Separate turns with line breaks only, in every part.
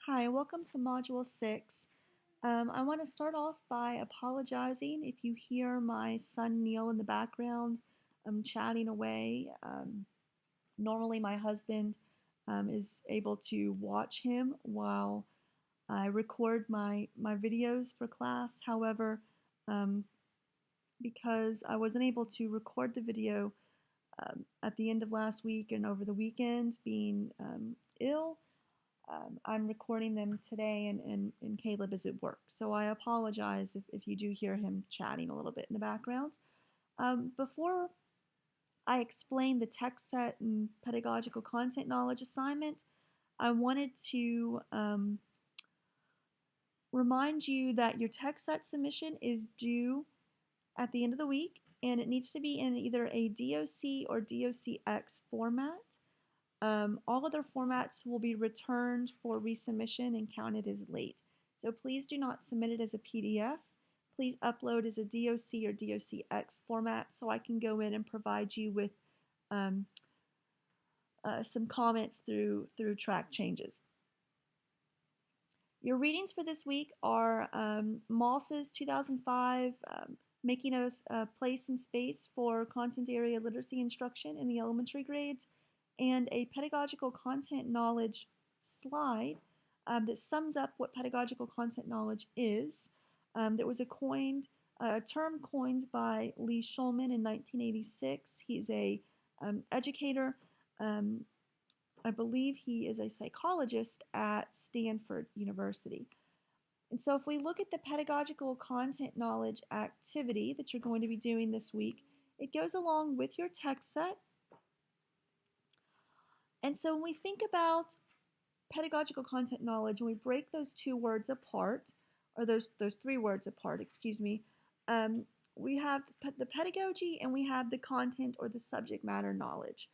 Hi, welcome to Module 6. I want to start off by apologizing if you hear my son Neil in the background chatting away. Normally, my husband is able to watch him while I record my videos for class. However, um, because I wasn't able to record the video at the end of last week and over the weekend, being ill, I'm recording them today, and Caleb is at work. So I apologize if you do hear him chatting a little bit in the background. Before I explain the text set and pedagogical content knowledge assignment, I wanted to remind you that your text set submission is due at the end of the week, and it needs to be in either a DOC or DOCX format. All other formats will be returned for resubmission and counted as late. So please do not submit it as a PDF. Please upload as a DOC or DOCX format so I can go in and provide you with um, some comments through track changes. Your readings for this week are Moss's 2005 Making a Place and Space for Content Area Literacy Instruction in the Elementary Grades, and a pedagogical content knowledge slide that sums up what pedagogical content knowledge is. That was a term coined by Lee Shulman in 1986. He's a educator. I believe he is a psychologist at Stanford University. And so if we look at the pedagogical content knowledge activity that you're going to be doing this week, it goes along with your text set. And so when we think about pedagogical content knowledge, and we break those two words apart, or those three words apart, excuse me, we have the pedagogy and we have the content or the subject matter knowledge.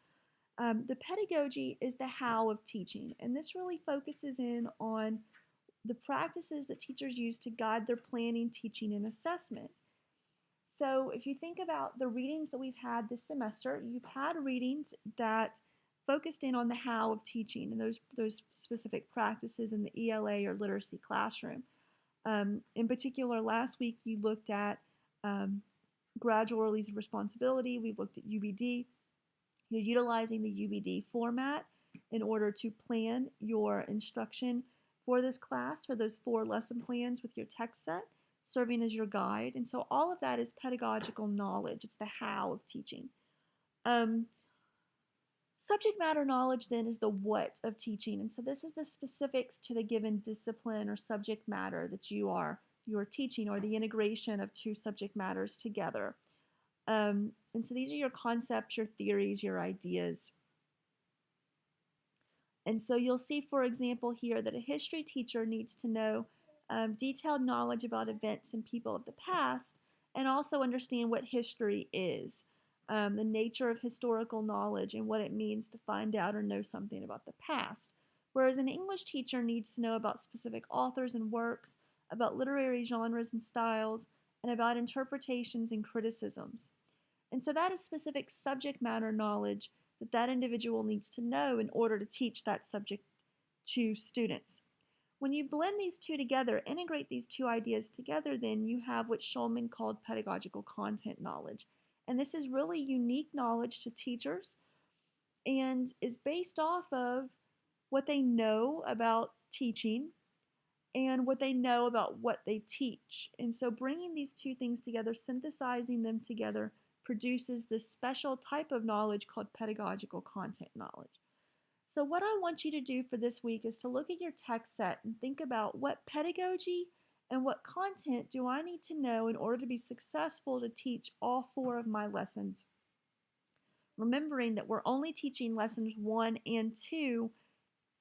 The pedagogy is the how of teaching, and this really focuses in on the practices that teachers use to guide their planning, teaching, and assessment. So if you think about the readings that we've had this semester, you've had readings that focused in on the how of teaching and those specific practices in the ELA or literacy classroom. In particular, last week you looked at gradual release of responsibility. We've looked at UBD. You're utilizing the UBD format in order to plan your instruction for this class, for those 4 lesson plans with your text set, serving as your guide. And so all of that is pedagogical knowledge. It's the how of teaching. Subject matter knowledge then is the what of teaching. And so this is the specifics to the given discipline or subject matter that you are teaching, or the integration of 2 subject matters together. And so these are your concepts, your theories, your ideas. And so you'll see, for example, here that a history teacher needs to know detailed knowledge about events and people of the past, and also understand what history is, the nature of historical knowledge, and what it means to find out or know something about the past. Whereas an English teacher needs to know about specific authors and works, about literary genres and styles, and about interpretations and criticisms. And so that is specific subject matter knowledge that individual needs to know in order to teach that subject to students. When you blend these two together, integrate these 2 ideas together, then you have what Shulman called pedagogical content knowledge. And this is really unique knowledge to teachers and is based off of what they know about teaching and what they know about what they teach. And so bringing these 2 things together, synthesizing them together, produces this special type of knowledge called pedagogical content knowledge. So what I want you to do for this week is to look at your text set and think about what pedagogy and what content do I need to know in order to be successful to teach all 4 of my lessons. Remembering that we're only teaching lessons 1 and 2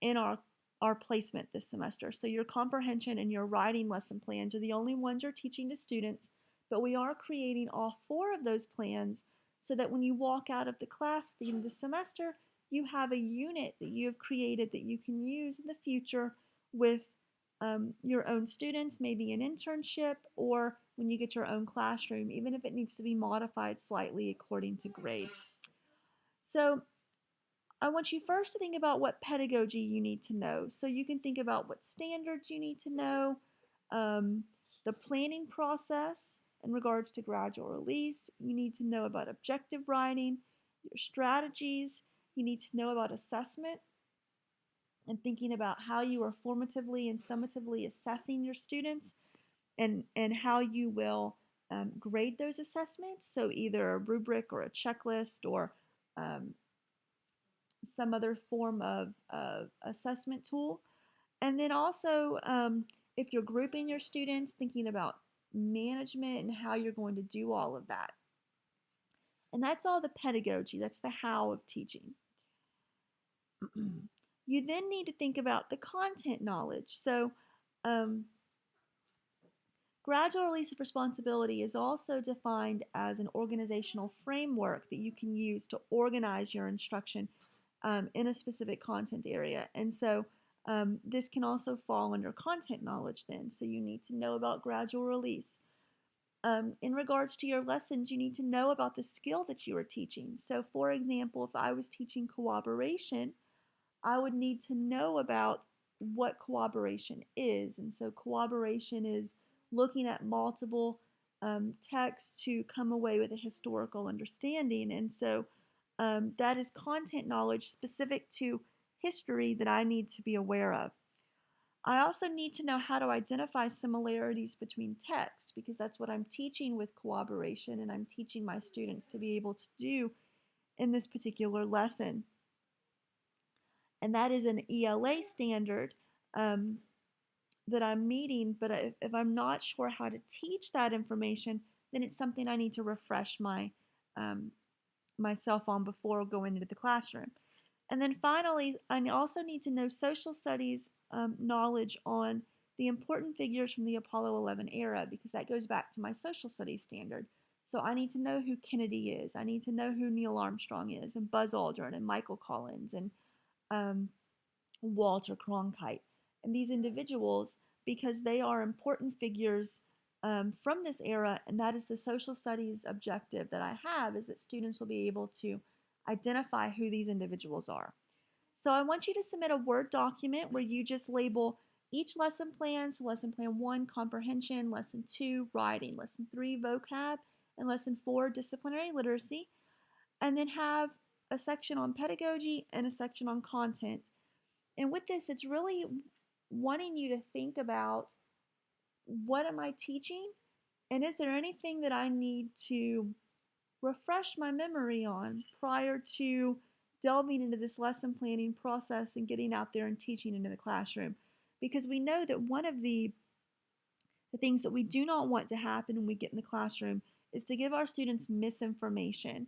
in our placement this semester. So your comprehension and your writing lesson plans are the only ones you're teaching to students, but we are creating all 4 of those plans so that when you walk out of the class at the end of the semester, you have a unit that you have created that you can use in the future with your own students, maybe an internship, or when you get your own classroom, even if it needs to be modified slightly according to grade. So I want you first to think about what pedagogy you need to know. So you can think about what standards you need to know, um, the planning process in regards to gradual release. You need to know about objective writing, your strategies. You need to know about assessment and thinking about how you are formatively and summatively assessing your students and how you will grade those assessments. So either a rubric or a checklist or um, some other form of assessment tool. And then also, if you're grouping your students, thinking about management and how you're going to do all of that. And that's all the pedagogy, that's the how of teaching. You then need to think about the content knowledge. So, um, gradual release of responsibility is also defined as an organizational framework that you can use to organize your instruction in a specific content area. And so this can also fall under content knowledge then. So you need to know about gradual release. In regards to your lessons, you need to know about the skill that you are teaching. So for example, if I was teaching cooperation, I would need to know about what cooperation is. And so cooperation is looking at multiple texts to come away with a historical understanding. And so that is content knowledge specific to history that I need to be aware of. I also need to know how to identify similarities between texts because that's what I'm teaching with cooperation and I'm teaching my students to be able to do in this particular lesson. And that is an ELA standard that I'm meeting, but if I'm not sure how to teach that information, then it's something I need to refresh myself on before going into the classroom. And then finally, I also need to know social studies knowledge on the important figures from the Apollo 11 era because that goes back to my social studies standard. So I need to know who Kennedy is. I need to know who Neil Armstrong is and Buzz Aldrin and Michael Collins and um, Walter Cronkite. And these individuals, because they are important figures from this era, and that is the social studies objective that I have, is that students will be able to identify who these individuals are. So I want you to submit a Word document where you just label each lesson plan. So lesson plan 1, comprehension, lesson 2, writing, lesson 3, vocab, and lesson 4, disciplinary literacy. And then have a section on pedagogy and a section on content. And with this, it's really wanting you to think about what am I teaching? And is there anything that I need to refresh my memory on prior to delving into this lesson planning process and getting out there and teaching into the classroom? Because we know that one of the things that we do not want to happen when we get in the classroom is to give our students misinformation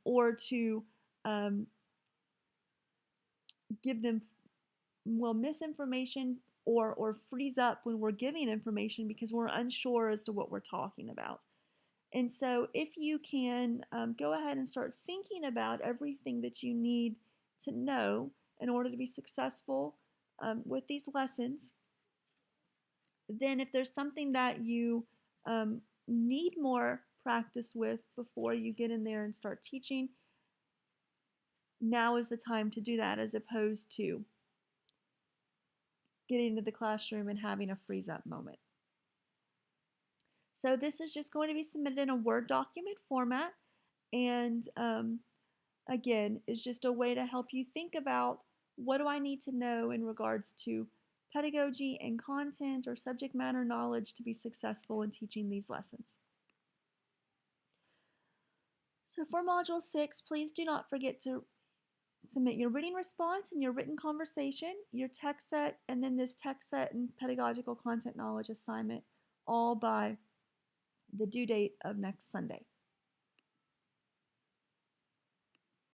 or to give them misinformation or freeze up when we're giving information because we're unsure as to what we're talking about. And so if you can go ahead and start thinking about everything that you need to know in order to be successful with these lessons, then if there's something that you need more practice with before you get in there and start teaching, now is the time to do that as opposed to getting into the classroom and having a freeze up moment. So this is just going to be submitted in a Word document format and again is just a way to help you think about what do I need to know in regards to pedagogy and content or subject matter knowledge to be successful in teaching these lessons. So for Module 6, please do not forget to submit your reading response and your written conversation, your text set, and then this text set and pedagogical content knowledge assignment all by the due date of next Sunday.